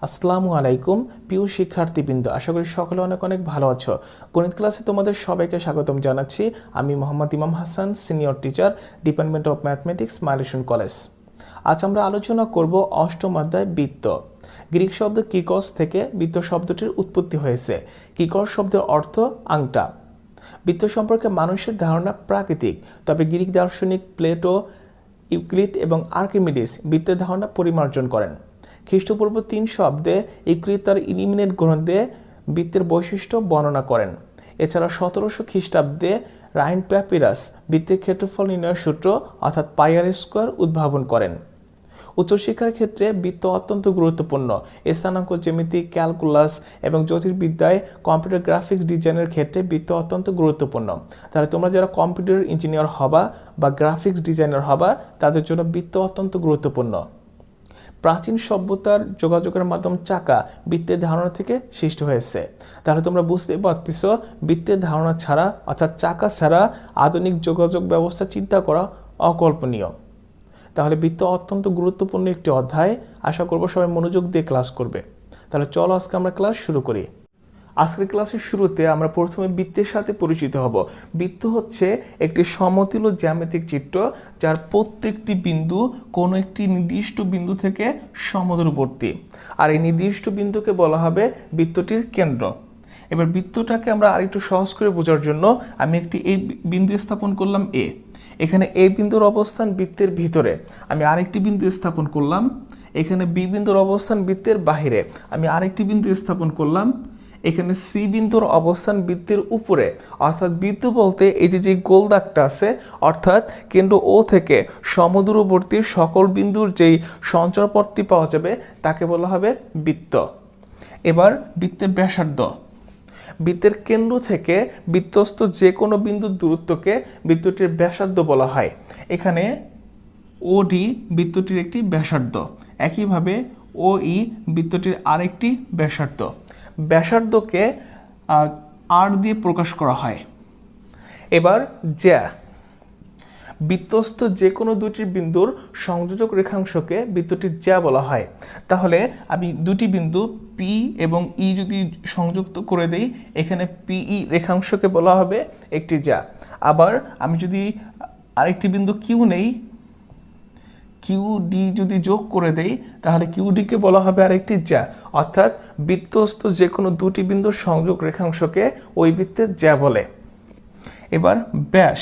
আসসালামু আলাইকুম প্রিয় শিক্ষার্থীবৃন্দ, আশা করি সকলে অনেক অনেক ভালো আছো। গণিত ক্লাসে তোমাদের সবাইকে স্বাগতম জানাচ্ছি। আমি মোহাম্মদ ইমাম Hasan, senior teacher, department of mathematics, milestone college. আজ আমরা আলোচনা করব অষ্টম অধ্যায় বৃত্ত। গ্রিক শব্দ কিকস থেকে বৃত্ত শব্দটির উৎপত্তি হয়েছে। কিকস শব্দের অর্থ আংটা। বৃত্ত সম্পর্কে মানুষের ধারণা প্রাকৃতিক, তবে গ্রিক দার্শনিক প্লেটো, ইউক্লিড এবং আর্কিমিডিস বৃত্তের ধারণা পরিমার্জন করেন। খ্রিস্টপূর্ব 300 অব্দে ইউক্লিড তার ইলিমিনেট গ্রন্থে বৃত্তের বৈশিষ্ট্য বর্ণনা করেন। এছাড়া 1700 খ্রিস্টাব্দে রাইন প্যাপিরাস বৃত্তের ক্ষেত্রফল নির্ণয়ের সূত্র অর্থাৎ পাই আর স্কোয়ার উদ্ভাবন করেন। উচ্চশিক্ষার ক্ষেত্রে বৃত্ত অত্যন্ত গুরুত্বপূর্ণ। স্থানাঙ্ক জ্যামিতি, ক্যালকুলাস এবং জ্যোতির্বিদ্যায় কম্পিউটার গ্রাফিক্স ডিজাইনের ক্ষেত্রে বৃত্ত অত্যন্ত গুরুত্বপূর্ণ। তাহলে তোমরা যারা কম্পিউটার ইঞ্জিনিয়ার হবা বা গ্রাফিক্স ডিজাইনার হবা, তাদের জন্য বৃত্ত অত্যন্ত গুরুত্বপূর্ণ। প্রাচীন সভ্যতার যোগাযোগের মাধ্যম চাকা বৃত্তের ধারণা থেকে সৃষ্টি হয়েছে। তাহলে তোমরা বুঝতে পারতেছো, বৃত্তের ধারণা ছাড়া অর্থাৎ চাকা ছাড়া আধুনিক যোগাযোগ ব্যবস্থা চিন্তা করা অকল্পনীয়। তাহলে বৃত্ত অত্যন্ত গুরুত্বপূর্ণ একটি অধ্যায়। আশা করব সবাই মনোযোগ দিয়ে ক্লাস করবে। তাহলে চলো আজকে আমরা ক্লাস শুরু করি। আজকের ক্লাসের শুরুতে আমরা প্রথমে বৃত্তের সাথে পরিচিত হব। বৃত্ত হচ্ছে একটি সমতুল্য জ্যামিতিক চিত্র, যার প্রত্যেকটি বিন্দু কোনো একটি নির্দিষ্ট বিন্দু থেকে সমদূরবর্তী, আর এই নির্দিষ্ট বিন্দুকে বলা হবে বৃত্তটির কেন্দ্র। এবার বৃত্তটাকে আমরা আরেকটু সহজ করে বোঝার জন্য আমি একটি এই বিন্দু স্থাপন করলাম এ। এখানে এ বিন্দুর অবস্থান বৃত্তের ভিতরে, আমি আরেকটি বিন্দু স্থাপন করলাম। এখানে বি বিন্দুর অবস্থান বৃত্তের বাহিরে, আমি আরেকটি বিন্দু স্থাপন করলাম। এখানে সি বিন্দুর অবস্থান বৃত্তের উপরে, অর্থাৎ বৃত্ত বলতে এই যে গোল দাগটা আছে, অর্থাৎ কেন্দ্র ও থেকে সমদূরবর্তী সকল বিন্দুর যেই সঞ্চারপথটি পাওয়া যাবে তাকে বলা হবে বৃত্ত। এবার বৃত্তের ব্যাসার্ধ। বৃত্তের কেন্দ্র থেকে বৃত্তস্থ যে কোনো বিন্দুর দূরত্বকে বৃত্তটির ব্যাসার্ধ বলা হয়। এখানে ওডি বৃত্তটির একটি ব্যাসার্ধ, একইভাবে ওই বৃত্তটির আরেকটি ব্যাসার্ধ। ব্যাসার্ধকে আর দিয়ে প্রকাশ করা হয়। এবার জ্যা, বৃত্তস্থ যে কোনো দুটি বিন্দুর সংযোজক রেখাংশকে বৃত্তটির জ্যা বলা হয়। তাহলে আমি দুটি বিন্দু পি এবং ই যদি সংযুক্ত করে দেই, এখানে পিই রেখাংশকে বলা হবে একটি জ্যা। আবার আমি যদি আরেকটি বিন্দু কিউ নেই, কিউ ডি যদি যোগ করে দেই, তাহলে কিউ ডিকে বলা হবে আরেকটি জ্যা। অর্থাৎ বৃত্তস্থ যে কোনো দুটি বিন্দুর সংযোগ রেখাংশকে ওই বৃত্তের জ্যা বলে। এবার ব্যাস,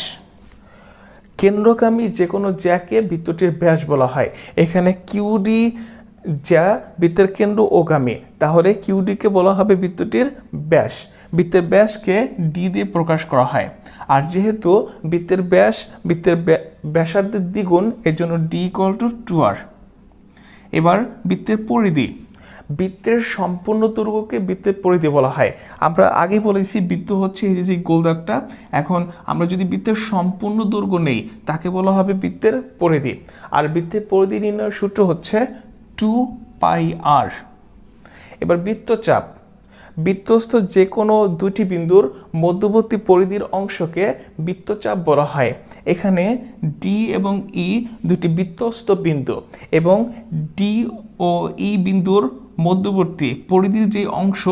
কেন্দ্রগামী যে কোনো জ্যাকে বৃত্তটির ব্যাস বলা হয়। এখানে কিউডি জ্যা বৃত্তের কেন্দ্র ওগামী, তাহলে কিউডিকে বলা হবে বৃত্তটির ব্যাস। বৃত্তের ব্যাসকে ডি দিয়ে প্রকাশ করা হয়। আর যেহেতু বৃত্তের ব্যাস বৃত্তের ব্যাসার্ধের দ্বিগুণ, এর জন্য ডি ইকুয়াল টু 2r। এবার বৃত্তের পরিধি। বৃত্তের সম্পূর্ণ দৈর্ঘ্যকে বৃত্তের পরিধি বলা হয়। আমরা আগে বলেছি বৃত্ত হচ্ছে এই যে গোল দাগটা। এখন আমরা যদি বৃত্তের সম্পূর্ণ দৈর্ঘ্য নেই, তাকে বলা হবে বৃত্তের পরিধি। আর বৃত্তের পরিধি নির্ণয়ের সূত্র হচ্ছে 2πr। এবার বৃত্তচাপ। বৃত্তস্থ যে কোনো দুটি বিন্দুর মধ্যবর্তী পরিধির অংশকে বৃত্তচাপ বলা হয়। এখানে ডি এবং ই দুটি বৃত্তস্থ বিন্দু, এবং ডি ও ই বিন্দুর মধ্যবর্তী পরিধির যে অংশ,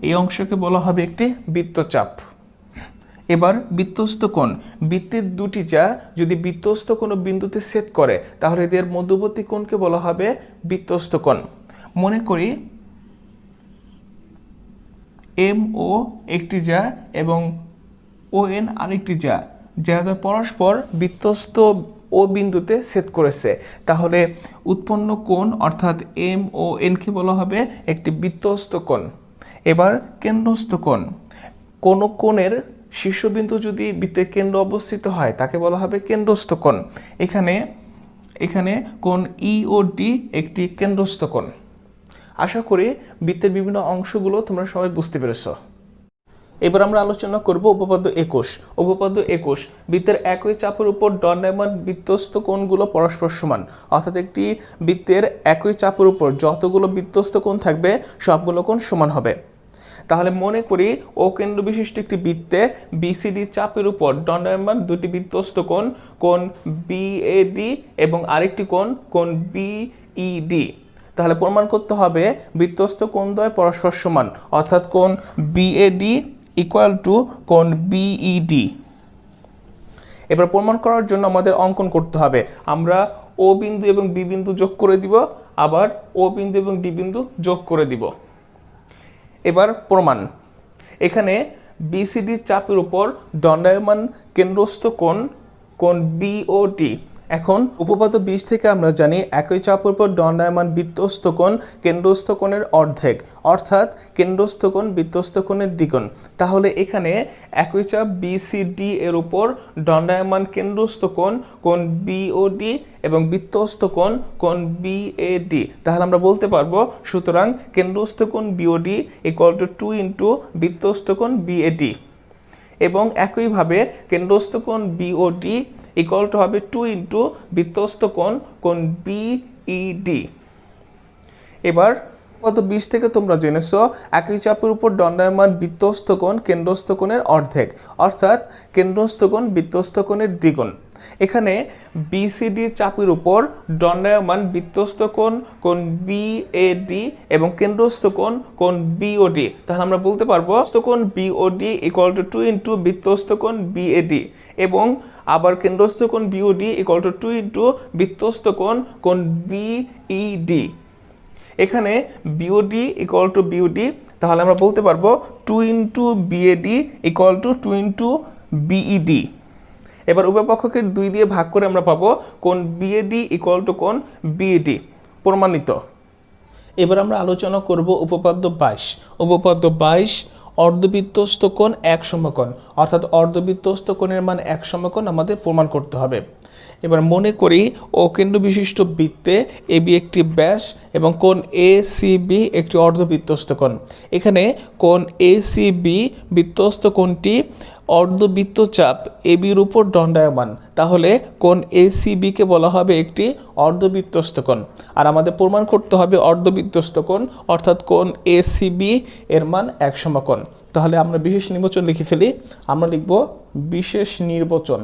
এই অংশকে বলা হবে একটি বৃত্তচাপ। এবার বৃত্তস্থ কোণ। বৃত্তের দুটি জ্যা যদি বৃত্তস্থ কোনো বিন্দুতে ছেদ করে, তাহলে এদের মধ্যবর্তী কোণকে বলা হবে বৃত্তস্থ কোণ। মনে করি এম ও একটি জ্যা এবং ও এন আরেকটি জ্যা, যারা পরস্পর বৃত্তস্থ ও বিন্দুতে ছেদ করেছে, তাহলে উৎপন্ন কোণ অর্থাৎ এম ও এনকে বলা হবে একটি বৃত্তস্থ কোণ। এবার কেন্দ্রস্থ কোণ। কোন কোণের শীর্ষবিন্দু যদি বৃত্তের কেন্দ্র অবস্থিত হয়, তাকে বলা হবে কেন্দ্রস্থ কোণ। এখানে কোণ ই ও ডি একটি কেন্দ্রস্থ কোণ। আশা করি বৃত্তের বিভিন্ন অংশগুলো তোমরা সবাই বুঝতে পেরেছো। এবার আমরা আলোচনা করব উপপাদ্য 21। উপপাদ্য 21, বৃত্তের একই চাপের উপর দণ্ডায়মান বৃত্তস্থ কোণগুলো পরস্পর সমান। অর্থাৎ একটি বৃত্তের একই চাপের উপর যতগুলো বৃত্তস্থ কোণ থাকবে, সবগুলো কোণ সমান হবে। তাহলে মনে করি ও কেন্দ্র বিশিষ্ট একটি বৃত্তে বিসিডি চাপের উপর দণ্ডায়মান দুটি বৃত্তস্থ কোণ, কোণ বিএডি এবং আরেকটি কোণ বিইডি। তাহলে প্রমাণ করতে হবে বৃত্তস্থ কোণদ্বয় পরস্পর সমান, অর্থাৎ কোণ বিএডি ইকুয়াল টু কোণ বিইডি। এবার প্রমাণ করার জন্য আমাদের অঙ্কন করতে হবে। আমরা ও বিন্দু এবং বি বিন্দু যোগ করে দিব, আবার ও বিন্দু এবং ডি বিন্দু যোগ করে দিব। এবার প্রমাণ, এখানে বিসিডি চাপের উপর দণ্ডায়মান কেন্দ্রস্থ কোণ বিওডি। এখন উপপাদ্য 20 থেকে আমরা জানি একই চাপের উপর দণ্ডায়মান বৃত্তস্থ কোণ কেন্দ্রস্থ কোণের অর্ধেক, অর্থাৎ কেন্দ্রস্থ কোণ বৃত্তস্থ কোণের দ্বিগুণ। তাহলে এখানে একই চাপ বিসিডি এর উপর দণ্ডায়মান কেন্দ্রস্থ কোণ বিওডি এবং বৃত্তস্থ কোণ বিএডি। তাহলে আমরা বলতে পারবো সুতরাং কেন্দ্রস্থ কোণ বিওডি ইকুয়াল টু 2 ইন্টু বৃত্তস্থ কোণ বিএডি, এবং একইভাবে কেন্দ্রস্থ কোণ বিওডি ইকুয়াল টু হবে 2 ইন্টু বৃত্তস্থ কোণ বিইডি। এবার কত 20 থেকে তোমরা জেনেছো একই চাপের উপর দণ্ডায়মান বৃত্তস্থ কোণ কেন্দ্রস্থ কোণের অর্ধেক, অর্থাৎ কেন্দ্রস্থ কোণ বৃত্তস্থ কোণের দ্বিগুণ। এখানে বিসিডি চাপের উপর দণ্ডায়মান বৃত্তস্থ কোণ বিএডি এবং কেন্দ্রস্থ কোণ বিওডি। তাহলে আমরা বলতে পারবো কোণ বিওডি ইকুয়াল টু 2 ইন্টু বৃত্তস্থ কোণ বিএডি, এবং আবার কেন্দ্রস্থ কোণ বিওডি ইকুয়াল টু 2 ইন্টু বৃত্তস্থ কোণ বিইডি। এখানে বিওডি ইকুয়াল টু বিওডি, তাহলে আমরা বলতে পারবো 2 into BAD equal to 2 into BED. এবার উভয় পক্ষকে 2 দিয়ে ভাগ করে আমরা পাবো কোণ বিএডি ইকুয়াল টু কোণ বিইডি। প্রমাণিত। এবার আমরা আলোচনা করব উপপাদ্য 22। উপপাদ্য 22, অর্ধবৃত্তস্থ কোণ এক সমকোণ, অর্থাৎ অর্ধবৃত্তস্থ কোণের মান এক সমকোণ আমাদের প্রমাণ করতে হবে। এবার মনে করি ও কেন্দ্র বিশিষ্ট বৃত্তে এবি একটি ব্যাস এবং কোণ এসিবি একটি অর্ধবৃত্তস্থ কোণ। এখানে কোণ এসিবি বৃত্তস্থ কোণটি অর্ধবৃত্তচাপ এবির উপর দণ্ডায়মান, তাহলে কোণ এসিবিকে বলা হবে একটি অর্ধবৃত্তস্থ কোণ। আর আমাদের প্রমাণ করতে হবে অর্ধবৃত্তস্থ কোণ, অর্থাৎ কোণ এসিবি এর মান এক সমকোণ। তাহলে আমরা বিশেষ নির্বাচন লিখে ফেলি। আমরা লিখব বিশেষ নির্বাচন।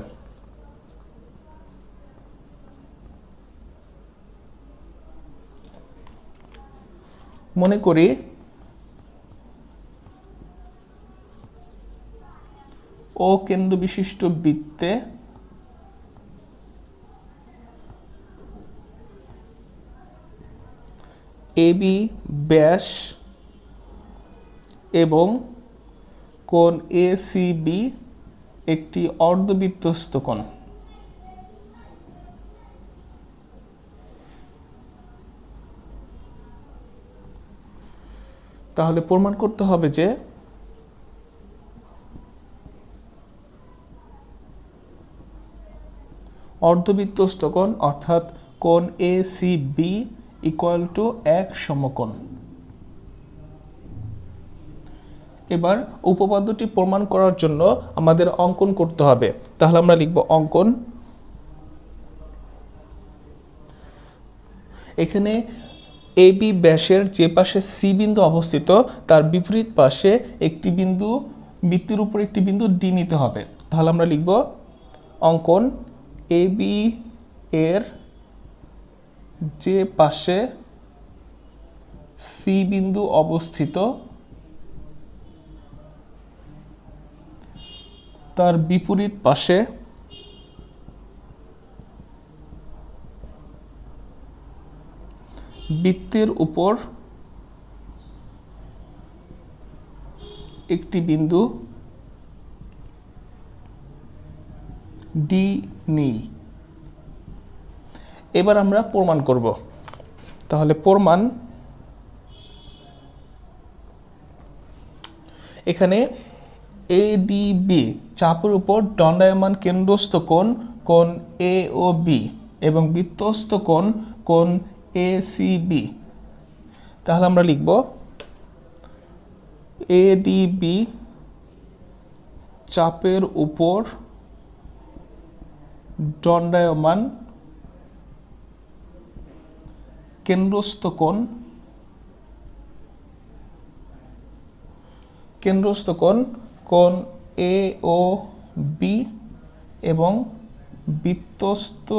মনে করি ও কেন্দ্র বিশিষ্ট বৃত্তে এবি ব্যাস এবং কোণ এসিবি একটি অর্ধবৃত্তস্থ কোণ। তাহলে প্রমাণ করতে হবে যে অর্ধবৃত্তস্থ কোণ অর্থাৎ কোণ এসিবি ইকুয়াল টু এক সমকোণ। এবার উপপাদ্যটি প্রমাণ করার জন্য আমাদের অঙ্কন করতে হবে। তাহলে আমরা লিখব অঙ্কন। এখানে এবি ব্যাসের যে পাশে সি বিন্দু অবস্থিত তার বিপরীত পাশে একটি বিন্দু, বৃত্তের উপর একটি বিন্দু ডি নিতে হবে। তাহলে আমরা লিখব অঙ্কন এবি এর যে পাশে সি বিন্দু অবস্থিত তার বিপরীত পাশে বৃত্তের উপর একটি বিন্দু ডি নিই। এবার আমরা প্রমাণ করব। তাহলে প্রমাণ, এখানে এডিবি চাপের উপর দণ্ডায়মান কেন্দ্রস্থ কোণ এ ও বি এবং বৃত্তস্থ কোণ এসিবি। তাহলে আমরা লিখব এডিবি চাপের উপর দণ্ডায়মান কেন্দ্রস্থ কোণ এ ও বি এবং বৃত্তস্থ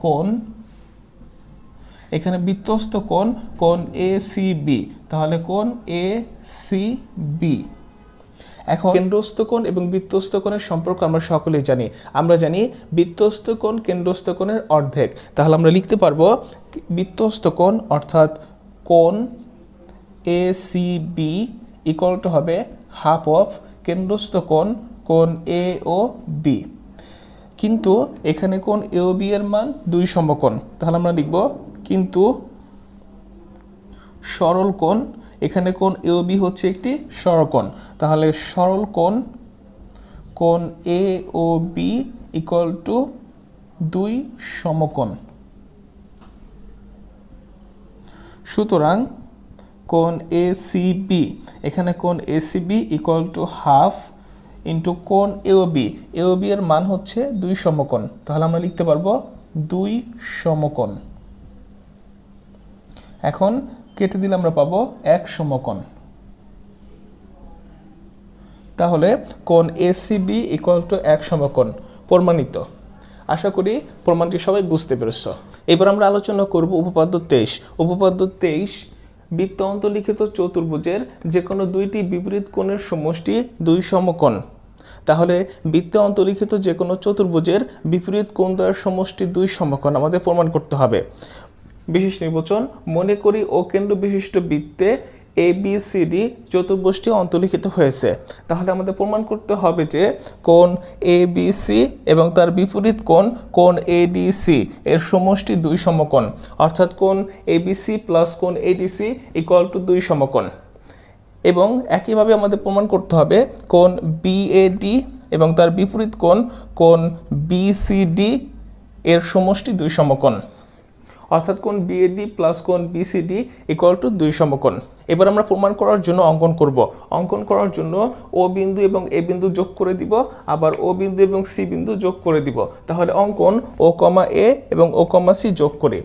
কোণ এখানে বিত্তস্ত কোণ কোণ এ সি বি, তাহলে কোণ এ সি বি। এখন কেন্দ্রস্থ কোণ এবং বৃত্তস্থ কোণের সম্পর্ক আমরা সকলেই জানি। আমরা জানি বৃত্তস্থ কোণ কেন্দ্রস্থ কোণের অর্ধেক, তাহলে আমরা লিখতে পারবো বৃত্তস্থ কোণ অর্থাৎ কোণ A C B equal to হবে হাফ অফ কেন্দ্রস্থ কোণ কোণ এ ও বি। কিন্তু এখানে কোণ এ ও বি এর মান 2 সমকোণ, তাহলে আমরা লিখব কিন্তু সরল কোণ, এখানে কোণ এ ও বি হচ্ছে একটি সরলকোণ, তাহলে সরল কোণ কোণ A O B equal to 2 সমকোণ। সুতরাং কোণ এ সি বি, এখানে কোণ A C B equal to half into কোণ A O B, A O B এর মান হচ্ছে 2 সমকোণ, তাহলে আমরা লিখতে পারবো 2 সমকোণ। এখন কেটে দিলে আমরা পাবো 1 সমকোণ। তাহলে কোণ এসিবি ইকুয়াল টু 1 সমকোণ প্রমাণিত। আশা করি প্রমাণটি সবাই বুঝতে পেরেছ। এবার আমরা আলোচনা করব উপপাদ্য 23। উপপাদ্য 23, বৃত্ত অন্তর্লিখিত চতুর্ভুজের যে কোনো দুইটি বিপরীত কোণের সমষ্টি 2 সমকোণ। তাহলে বৃত্তে অন্তর্লিখিত যে কোনো চতুর্ভুজের বিপরীত কোণ দ্বয়ের সমষ্টি 2 সমকোণ আমাদের প্রমাণ করতে হবে। বিশেষ নির্বাচন, মনে করি ও কেন্দ্র বিশিষ্ট বৃত্তে এ বি সি ডি চতুর্ভুজটি অন্তর্লিখিত হয়েছে। তাহলে আমাদের প্রমাণ করতে হবে যে কোণ এ বি সি এবং তার বিপরীত কোণ কোণ এ ডি সি এর সমষ্টি 2 সমকোণ, অর্থাৎ কোণ এ বি সি প্লাস কোণ A D C equal to 2 সমকোণ। এবং একইভাবে আমাদের প্রমাণ করতে হবে কোণ বি এ ডি এবং তার বিপরীত কোণ কোণ বি সি ডি এর সমষ্টি 2 সমকোণ, অর্থাৎ কোণ বিএডি প্লাস কোণ বিসিডি ইকুয়াল টু 2 সমকোণ। এবার আমরা প্রমাণ করার জন্য অঙ্কন করব। অঙ্কন করার জন্য ও বিন্দু এবং এ বিন্দু যোগ করে দিব, আবার ও বিন্দু এবং সি বিন্দু যোগ করে দিব। তাহলে অঙ্কন ও কমা এ এবং ও কমা সি যোগ করি।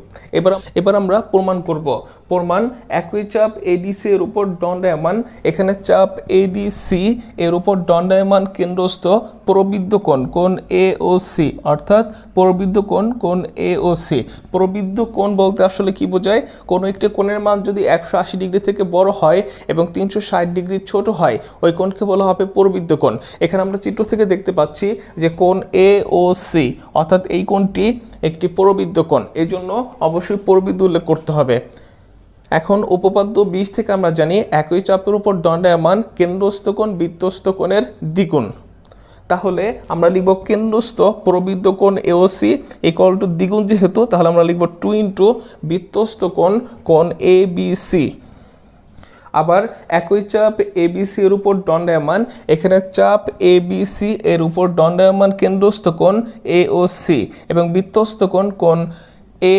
এবার আমরা প্রমাণ করব। প্রমাণ, একই চাপ এডিসি এর উপর দণ্ডায়মান, এখানে চাপ এডিসি এর উপর দণ্ডায়মান কেন্দ্রস্থ প্রবৃদ্ধ কোণ কোণ এ ও সি, অর্থাৎ প্রবৃদ্ধ কোণ কোণ এ ও সি। প্রবৃদ্ধ কোণ বলতে আসলে কি বোঝায়? কোনো একটি কোণের মান যদি 180 ডিগ্রি থেকে বড় হয় এবং 360 ডিগ্রি ছোট হয়, ওই কোণকে বলা হবে প্রবৃদ্ধ কোণ। এখানে আমরা চিত্র থেকে দেখতে পাচ্ছি যে কোণ এ ও সি, অর্থাৎ এই কোণটি একটি প্রবৃদ্ধ কোণ, এই জন্য অবশ্যই প্রবৃদ্ধ উল্লেখ করতে হবে। এখন উপপাদ্য 20 থেকে আমরা জানি একই চাপের উপর দণ্ডায়মান কেন্দ্রস্থ কোণ বৃত্তস্থ কোণের দ্বিগুণ। তাহলে আমরা লিখব কেন্দ্রস্থ প্রবৃদ্ধ কোণ এওসি ইকুয়াল টু দ্বিগুণ যেহেতু, তাহলে আমরা লিখব 2 ইন্টু বৃত্তস্থ কোণ কোণ এ বি সি। আবার একই চাপ এবিসি এর উপর দণ্ডায়মান, এখানে চাপ এবিসি এর উপর দণ্ডায়মান কেন্দ্রস্থ কোণ এওসি এবং বৃত্তস্থ কোণ কোণ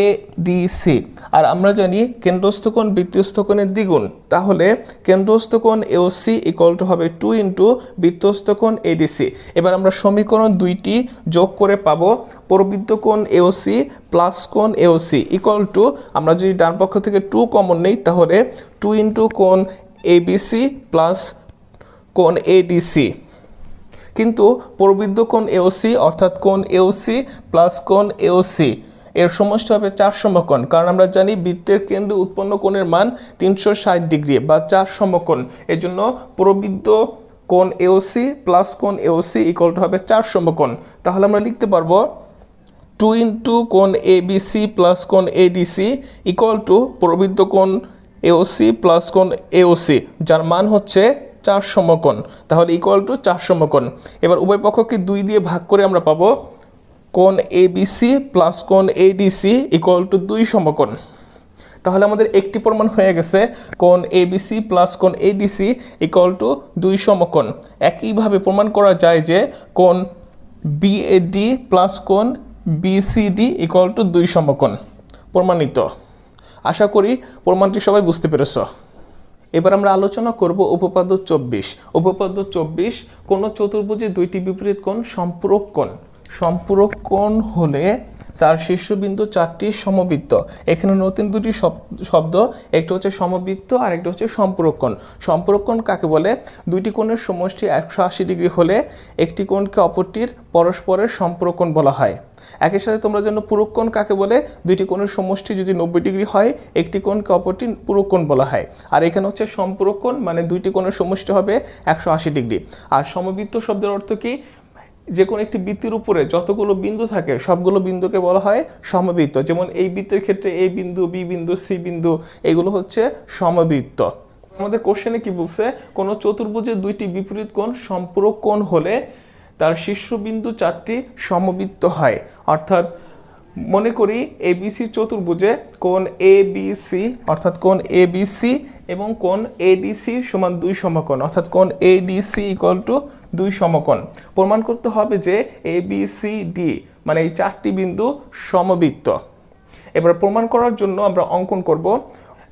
এডিসি। আর আমরা জানি কেন্দ্রস্থ কোণ বৃত্তস্থ কোণের দ্বিগুণ, তাহলে কেন্দ্রস্থ কোণ এওসি ইকুয়াল টু হবে 2 ইন্টু বৃত্তস্থ কোণ এডিসি। এবার আমরা সমীকরণ 2টি যোগ করে পাবো প্রবৃদ্ধ কোণ এওসি প্লাস কোণ এওসি ইকুয়াল টু, আমরা যদি ডান পক্ষ থেকে 2 কমন নেই তাহলে 2 ইন্টু কোণ এবিসি প্লাস কোণ এডিসি। কিন্তু প্রবৃদ্ধ কোণ এওসি অর্থাৎ কোণ এওসি প্লাস কোণ এওসি এর সমষ্টি হবে 4 সমকোণ, কারণ আমরা জানি বৃত্তের কেন্দ্রে উৎপন্ন কোণের মান 360 ডিগ্রি বা 4 সমকোণ। এর জন্য প্রবৃদ্ধ কোণ এওসি প্লাস কোণ এওসি ইকুয়াল টু হবে 4 সমকোণ। তাহলে আমরা লিখতে পারবো 2 ইন্টু কোণ এবিসি প্লাস কোণ এডিসি ইকুয়াল টু প্রবৃদ্ধ কোণ এওসি প্লাস কোণ এওসি, যার মান হচ্ছে 4 সমকোণ। তাহলে ইকুয়াল টু 4 সমকোণ। এবার উভয় পক্ষকে 2 দিয়ে ভাগ করে আমরা পাবো কোণ এবিসি প্লাস কোণ এডিসি ইকুয়াল টু 2 সমকোণ। তাহলে আমাদের একটি প্রমাণ হয়ে গেছে কোণ এবিসি প্লাস কোণ এডিসি ইকুয়াল টু 2 সমকোণ। একইভাবে প্রমাণ করা যায় যে কোণ বিএডি প্লাস কোণ বিসিডি ইকুয়াল টু 2 সমকোণ। প্রমাণিত। আশা করি প্রমাণটি সবাই বুঝতে পেরেছ। এবার আমরা আলোচনা করব উপপাদ্য 24। উপপাদ্য 24, কোন চতুর্ভুজে দুইটি বিপরীত কোণ সম্পূরক কোণ। সম্পূরক কোণ হলে তার শীর্ষবিন্দু 4টি সমবৃত্ত। এখানে নতুন দুটি শব্দ, একটা হচ্ছে সমবৃত্ত আর একটা হচ্ছে সম্পূরক কোণ। সম্পূরক কোণ কাকে বলে? দুইটি কোণের সমষ্টি 180 ডিগ্রি হলে একটি কোণকে অপরটির পরস্পরের সম্পূরক কোণ বলা হয়। একই সাথে তোমরা জানো পূরক কোণ কাকে বলে? দুইটি কোণের সমষ্টি যদি 90 ডিগ্রি হয় একটি কোণকে অপরটি পূরক কোণ বলা হয়। আর এখানে হচ্ছে সম্পূরক কোণ, মানে দুইটি কোণের সমষ্টি হবে 180 ডিগ্রি। আর সমবৃত্ত শব্দের অর্থ কি? যে কোনো একটি বৃত্তের উপরে যতগুলো বিন্দু থাকে সবগুলো বিন্দুকে বলা হয় সমবৃত্ত। যেমন এই বৃত্তের ক্ষেত্রে এ বিন্দু, বি বিন্দু, সি বিন্দু, এগুলো হচ্ছে সমবৃত্ত। আমাদের কোশ্চেনে কি বলছে? কোন চতুর্ভুজের দুইটি বিপরীত কোণ সম্পূরক কোণ হলে তার শীর্ষবিন্দু 4টি সমবৃত্ত হয়। অর্থাৎ মনে করি এবিসি চতুর্ভুজে কোণ এবিসি, অর্থাৎ কোণ এবিসি এবং কোণ এডিসি সমান 2 সমকোণ, অর্থাৎ কোণ এডিসি ইকুয়াল টু 2 সমকোণ। প্রমাণ করতে হবে যে এবিসিডি মানে এই 4টি বিন্দু সমবৃত্ত। এবার প্রমাণ করার জন্য আমরা অঙ্কন করব।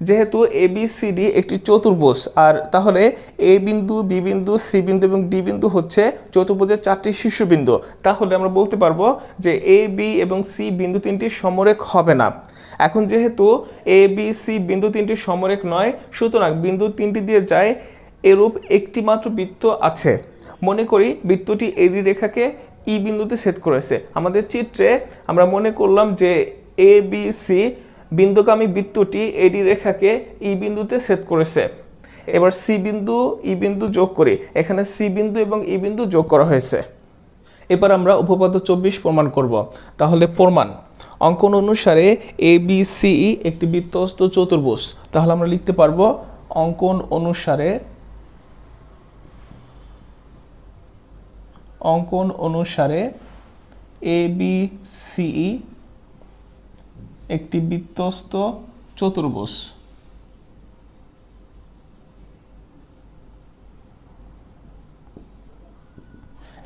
যেহেতু এবিসিডি একটি চতুর্ভুজ, আর তাহলে এ বিন্দু, বি বিন্দু, সি বিন্দু এবং ডি বিন্দু হচ্ছে চতুর্ভুজের 4টি শীর্ষবিন্দু। তাহলে আমরা বলতে পারবো যে এ, বি এবং সি বিন্দু 3টি সমরেখ হবে না। এখন যেহেতু এ, বি, সি বিন্দু 3টি সমরেখ নয়, সুতরাং বিন্দু 3টি দিয়ে যায় এরূপ একটি মাত্র বৃত্ত আছে। মনে করি বৃত্তটি এডি রেখাকে ই বিন্দুতে ছেদ করেছে। আমাদের চিত্রে আমরা মনে করলাম যে এ, বি, সি বিন্দুগামী বৃত্তটি এডি রেখাকে ই বিন্দুতে ছেদ করেছে। এবার সি বিন্দু, ই বিন্দু যোগ করি। এখানে সি বিন্দু এবং ই বিন্দু যোগ করা হয়েছে। এবার আমরা উপপাদ্য 24 প্রমাণ করব। তাহলে প্রমাণ: অঙ্কন অনুসারে এ বি সি একটি বৃত্তস্থ চতুর্ভুজ। তাহলে আমরা লিখতে পারবো অঙ্কন অনুসারে এ বি সি একটি বৃত্তস্থ চতুর্ভুজ।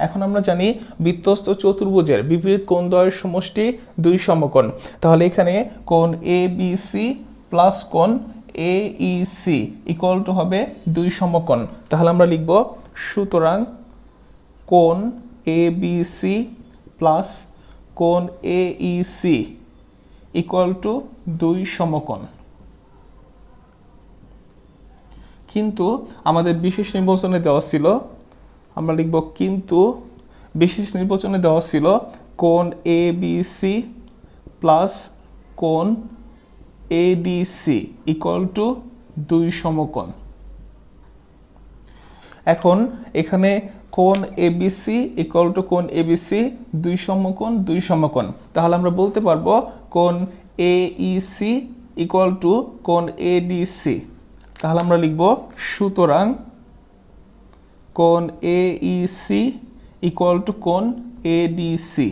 এখন আমরা জানি বৃত্তস্থ চতুর্ভুজের বিপরীত কোণদ্বয়ের সমষ্টি 2 সমকোণ। তাহলে এখানে কোণ এ বি সি প্লাস কোণ এ ই সি ইকুয়াল টু হবে 2 সমকোণ। তাহলে আমরা লিখব সুতরাং কোণ এ বি সি প্লাস কোণ এ ই সি ইকুয়াল টু 2 সমকোণ। কিন্তু আমাদের বিশেষ নির্বাচনে দেওয়া ছিল, আমরা লিখব কিন্তু বিশেষ নির্বাচনে দেওয়া ছিল কোণ এ বি সি প্লাস কোণ A D C equal to 2 সমকোণ। এখন এখানে কোণ এবিসি ইকুয়াল টু কোণ এবিসি 2 সমকোণ 2 সমকোণ। তাহলে আমরা বলতে পারবো কোণ এইসি ইকুয়াল টু কোণ এডিসি। তাহলে আমরা লিখব সুতরাং কোণ এইসি ইকুয়াল টু কোণ এডিসি।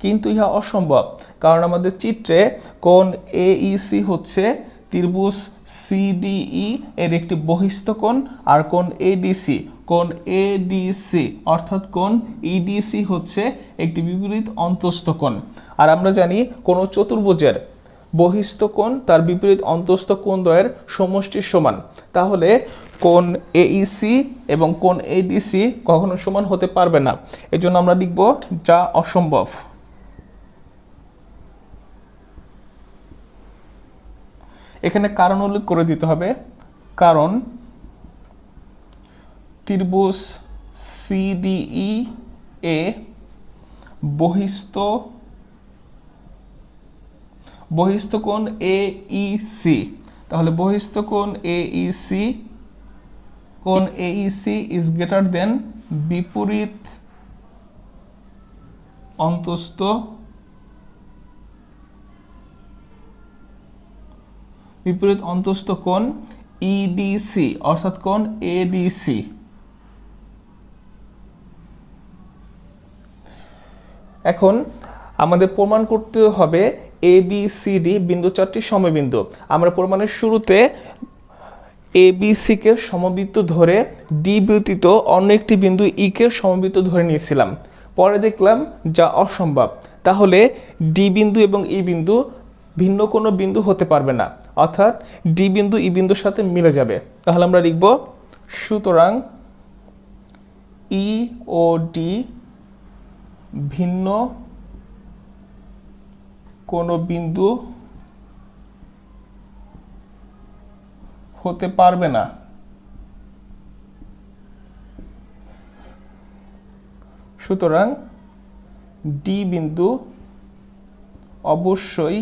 কিন্তু ইহা অসম্ভব, কারণ আমাদের চিত্রে কোণ এইসি হচ্ছে ত্রিভুজ সিডিই এর একটি বহিস্থ কোণ, আর কোণ এডিসি অর্থাৎ কোণ ইডিসি হচ্ছে একটি বিপরীত অন্তস্থ কোণ। আর আমরা জানি কোন চতুর্ভুজের বহিস্থ কোণ তার বিপরীত অন্তস্থ কোণদ্বয়ের সমষ্টির সমান। তাহলে কোণ এইসি এবং কোণ এডিসি কখনো সমান হতে পারবে না। এজন্য আমরা লিখব যা অসম্ভব। এখানে কারণ উল্লেখ করে দিতে হবে, কারণ ত্রিভুজ সিডিই এ বহিস্থ কোণ এইসি। তাহলে বহিস্থ কোণ এইসি ইজ গ্রেটার দেন বিপরীত অন্তস্থ কোণ ইডিসি অর্থাৎ কোণ এডিসি। এখন আমাদের প্রমাণ করতে হবে এ বি সি ডি বিন্দু 4টি সমবিন্দু। আমরা প্রমাণের শুরুতে এ বি সি কে সমবৃত্ত ধরে ডি ব্যতীত অন্য একটি বিন্দু ই কে সমবৃত্ত ধরে নিয়েছিলাম। পরে দেখলাম যা অসম্ভব। তাহলে ডি বিন্দু এবং ই বিন্দু ভিন্ন কোনো বিন্দু হতে পারবে না, অর্থাৎ ডি বিন্দু ই বিন্দুর সাথে মিলে যাবে। তাহলে আমরা লিখব সুতরাং ই ও ডি ভিন্ন কোনো বিন্দু হতে পারবে না। সুতরাং ডি বিন্দু অবশ্যই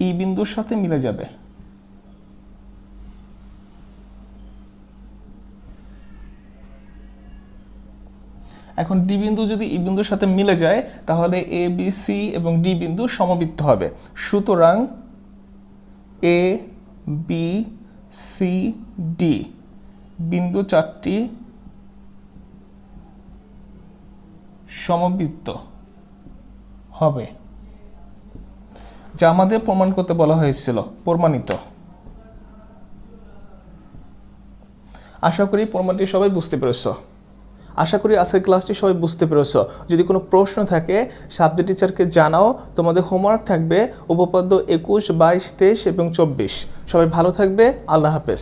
ই বিন্দুর সাথে মিলে যাবে। এখন ডি বিন্দু যদি ই বিন্দুর সাথে মিলে যায় তাহলে এ বি সি এবং ডি বিন্দু সমবৃত্ত হবে। সুতরাং এ বি সি ডি বিন্দু চারটি সমবৃত্ত হবে, যা আমাদের প্রমাণ করতে বলা হয়েছিল, প্রমাণিত। আশা করি প্রমাণটি সবাই বুঝতে পেরেছ। আশা করি আজকের ক্লাসটি সবাই বুঝতে পেরেছ। যদি কোনো প্রশ্ন থাকে সাবজেক্ট টিচারকে জানাও। তোমাদের হোমওয়ার্ক থাকবে উপপাদ্য 21, 22, 23 এবং 24। সবাই ভালো থাকবে। আল্লাহ হাফেজ।